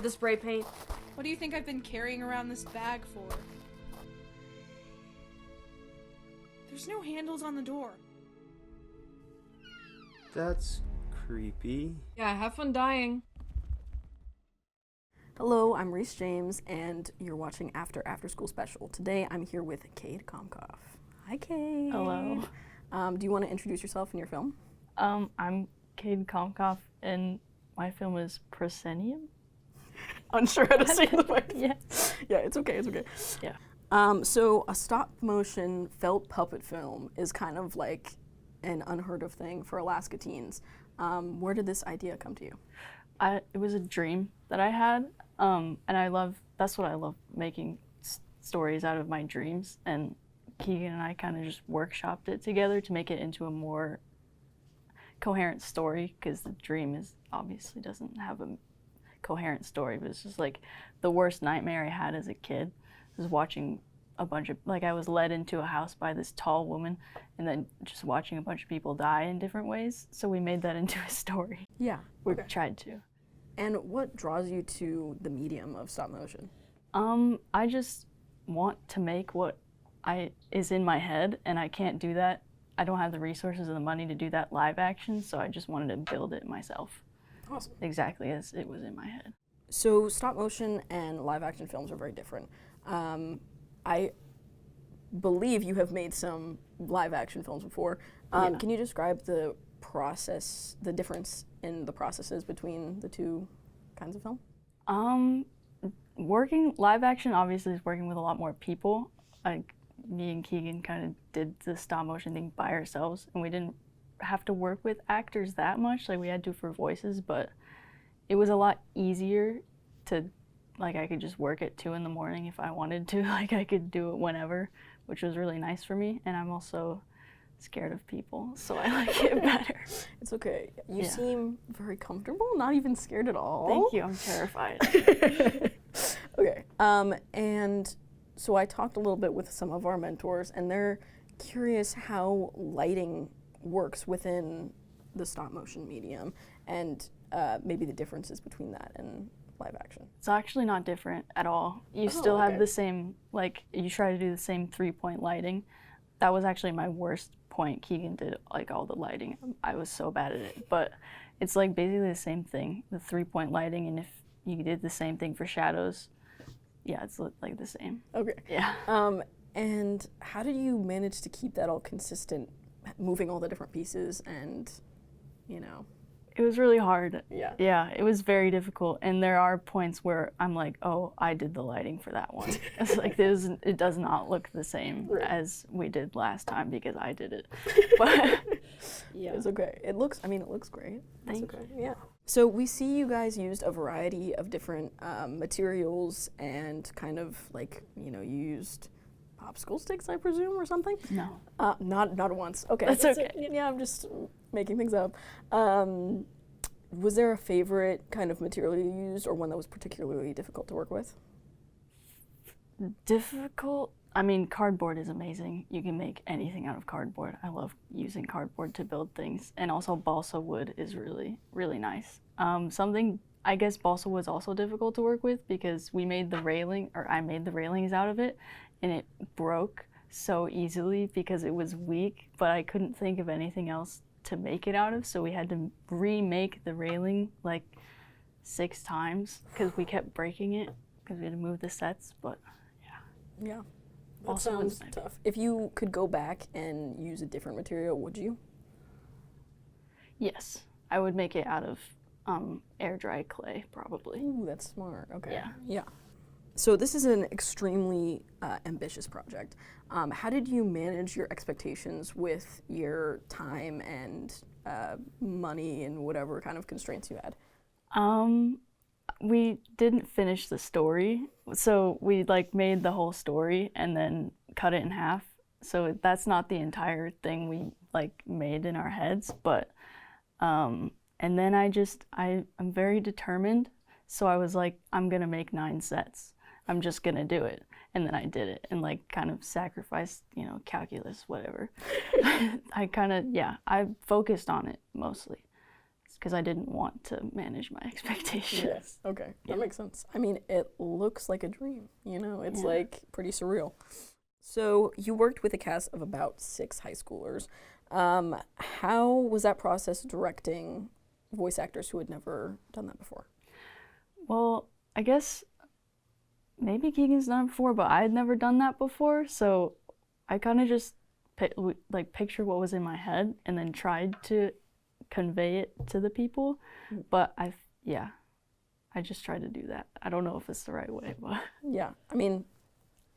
the spray paint. What do you think I've been carrying around this bag for? There's no handles on the door. That's creepy. Yeah, have fun dying. Hello, I'm Rhys James, and you're watching After School Special. Today, I'm here with Kade Kompkoff. Hi, Kade. Hello. Do you want to introduce yourself and your film? I'm Kade Kompkoff, and my film is Proscenium. Unsure how to say the word. Yeah. Yeah, it's okay, it's okay. Yeah. So a stop-motion felt puppet film is kind of like an unheard of thing for Alaska teens. Where did this idea come to you? It was a dream that I had, and that's what I love, making stories out of my dreams, and Kegan and I kind of just workshopped it together to make it into a more coherent story, because the dream obviously doesn't have a coherent story, but it's just like the worst nightmare I had as a kid was watching a bunch of, I was led into a house by this tall woman and then just watching a bunch of people die in different ways, so we made that into a story. Yeah. We tried to. And what draws you to the medium of stop motion? I just want to make what is in my head, and I can't do that. I don't have the resources and the money to do that live action, so I just wanted to build it myself. Awesome. Exactly as it was in my head. So stop motion and live action films are very different. I believe you have made some live action films before. Yeah. Can you describe the process, the difference in the processes between the two kinds of film? Working live action obviously is working with a lot more people. Like me and Kegan kind of did the stop motion thing by ourselves, and we didn't have to work with actors that much. Like we had to for voices, but it was a lot easier to, I could just work at 2 in the morning if I wanted to. I could do it whenever, which was really nice for me. And I'm also scared of people, so I like it better. It's okay. You seem very comfortable, not even scared at all. Thank you, I'm terrified. Okay, and so I talked a little bit with some of our mentors, and they're curious how lighting works within the stop motion medium, and maybe the differences between that and live action. It's actually not different at all. You still have the same, you try to do the same 3-point lighting. That was actually my worst point. Kegan did all the lighting. I was so bad at it, but it's basically the same thing, the 3-point lighting, and if you did the same thing for shadows, yeah, it's the same. Okay. Yeah. And how did you manage to keep that all consistent, moving all the different pieces and, It was really hard. Yeah. Yeah, it was very difficult, and there are points where I'm like, oh, I did the lighting for that one. It's it does not look the same as we did last time because I did it. But yeah, it's okay. It looks great. Thank you. Yeah. So we see you guys used a variety of different materials and kind of you used popsicle sticks, I presume, or something? No. Not once. Okay. That's okay. Yeah, I'm just making things up. Was there a favorite kind of material you used, or one that was particularly difficult to work with? Difficult? I mean, cardboard is amazing. You can make anything out of cardboard. I love using cardboard to build things. And also balsa wood is really, really nice. I guess balsa wood is also difficult to work with because I made the railings out of it, and it broke so easily because it was weak, but I couldn't think of anything else to make it out of, so we had to remake the railing 6 times because we kept breaking it because we had to move the sets, but yeah. Yeah. That sounds tough. If you could go back and use a different material, would you? Yes, I would make it out of air dry clay, probably. Ooh, that's smart. Okay. Yeah. Yeah. So this is an extremely ambitious project. How did you manage your expectations with your time and money and whatever kind of constraints you had? We didn't finish the story, so we made the whole story and then cut it in half. So that's not the entire thing we made in our heads, but and then I'm very determined, so I was like, I'm gonna make 9 sets. I'm just gonna do it. And then I did it and kind of sacrificed, calculus, whatever. I focused on it mostly. because I didn't want to manage my expectations. Yes. Okay, that makes sense. I mean, it looks like a dream, you know? It's like pretty surreal. So you worked with a cast of about 6 high schoolers. How was that process directing voice actors who had never done that before? Well, I guess maybe Keegan's done it before, but I had never done that before, so I kind of just pictured what was in my head and then tried to convey it to the people. But I just tried to do that. I don't know if it's the right way, but Yeah, I mean,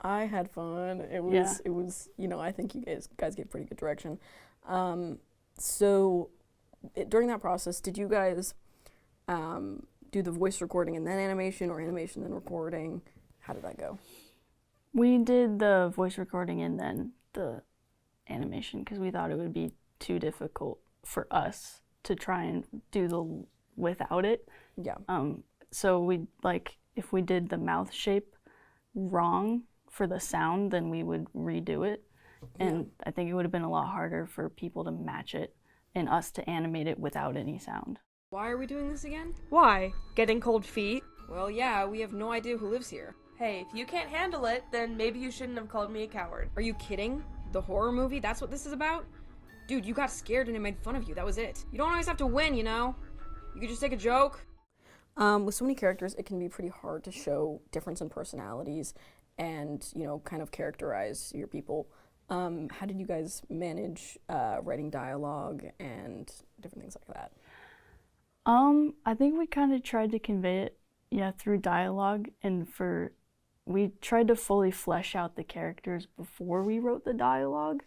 I had fun. It was, you know, I think you guys gave pretty good direction. So during that process, did you guys do the voice recording and then animation, or animation then recording? How did that go? we did the voice recording and then the animation because we thought it would be too difficult for us to try and do the without it. Yeah. So we if we did the mouth shape wrong for the sound, then we would redo it. And I think it would have been a lot harder for people to match it and us to animate it without any sound. Why are we doing this again? Why? Getting cold feet? Well, yeah, we have no idea who lives here. Hey, if you can't handle it, then maybe you shouldn't have called me a coward. Are you kidding? The horror movie? That's what this is about? Dude, you got scared and it made fun of you. That was it. You don't always have to win, you know? You could just take a joke. With so many characters, it can be pretty hard to show difference in personalities and, you know, kind of characterize your people. How did you guys manage writing dialogue and different things like that? I think we kind of tried to convey it, through dialogue, and we tried to fully flesh out the characters before we wrote the dialogue.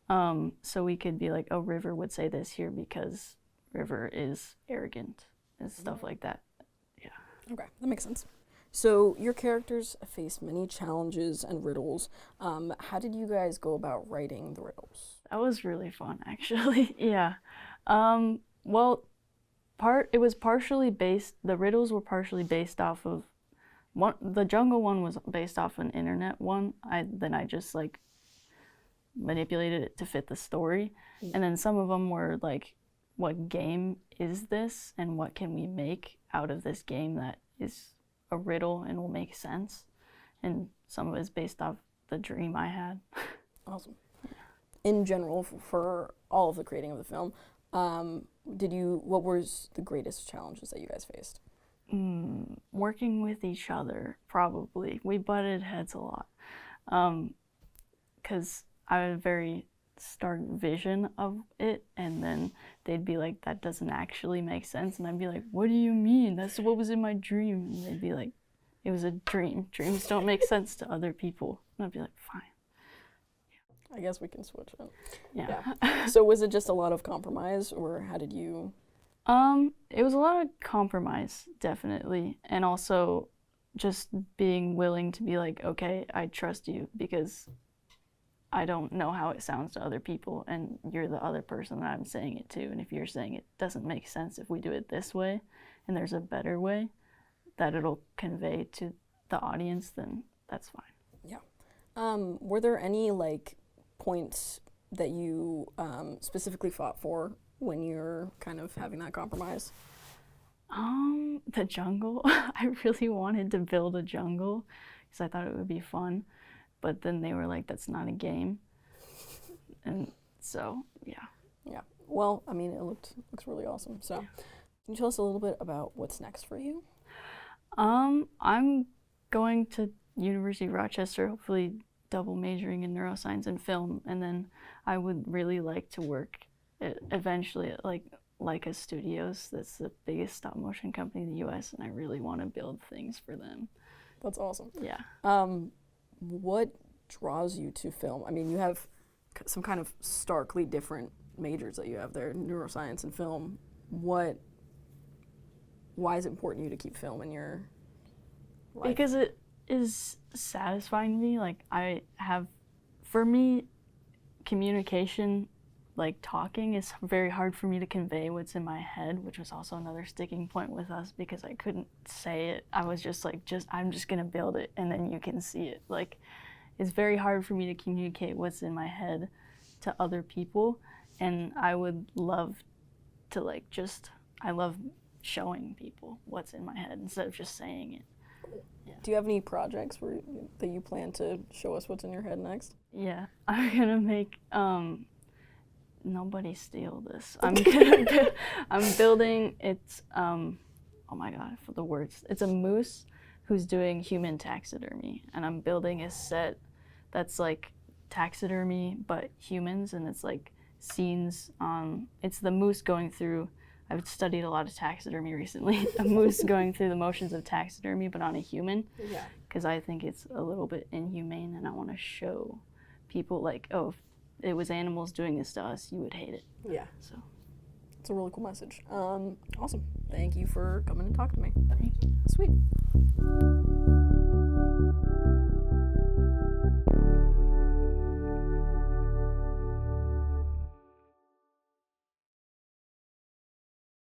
So we could be like, oh, River would say this here because River is arrogant and stuff like that. Yeah. Okay, that makes sense. So your characters face many challenges and riddles. How did you guys go about writing the riddles? That was really fun, actually. Yeah. Well, it was partially based. The riddles were partially based off of one. The jungle one was based off an internet one. Then I just manipulated it to fit the story, and then some of them were like, what game is this, and what can we make out of this game that is a riddle and will make sense, and some of it is based off the dream I had. Awesome. In general, for all of the creating of the film, what was the greatest challenges that you guys faced? Working with each other, probably. We butted heads a lot, because I had a very stark vision of it, and then they'd be like, that doesn't actually make sense, and I'd be like, what do you mean? That's what was in my dream. And they'd be like, it was a dream. Dreams don't make sense to other people. And I'd be like, fine. I guess we can switch it. Yeah. So was it just a lot of compromise, or how did you? It was a lot of compromise, definitely, and also just being willing to be like, okay, I trust you because I don't know how it sounds to other people, and you're the other person that I'm saying it to, and if you're saying it doesn't make sense if we do it this way, and there's a better way that it'll convey to the audience, then that's fine. Yeah. Were there any points that you specifically fought for when you're kind of having that compromise? The jungle. I really wanted to build a jungle because I thought it would be fun. But then they were like, that's not a game. And so, yeah. Yeah. Well, I mean, it looks really awesome. So, can you tell us a little bit about what's next for you? I'm going to University of Rochester, hopefully double majoring in neuroscience and film. And then I would really like to work eventually at Leica Studios. That's the biggest stop motion company in the US, and I really want to build things for them. That's awesome. Yeah. What draws you to film? I mean, you have some kind of starkly different majors that you have there, neuroscience and film. Why is it important to you to keep film in your life? Because it is satisfying to me. For me, communication, talking is very hard for me to convey what's in my head, which was also another sticking point with us because I couldn't say it. I was just I'm just gonna build it and then you can see it. It's very hard for me to communicate what's in my head to other people, and I would love to I love showing people what's in my head instead of just saying it. Do you have any projects that you plan to show us what's in your head next? Yeah, I'm gonna make, nobody steal this. I'm building, it's, oh my god, for the words. It's a moose who's doing human taxidermy, and I'm building a set that's like taxidermy, but humans, and it's like scenes on, it's the moose going through, I've studied a lot of taxidermy recently, a moose going through the motions of taxidermy, but on a human, because I think it's a little bit inhumane, and I want to show people like, oh, if it was animals doing this to us, you would hate it. Yeah. So it's a really cool message. Awesome. Thank you for coming and talking to me. thank you. Sweet.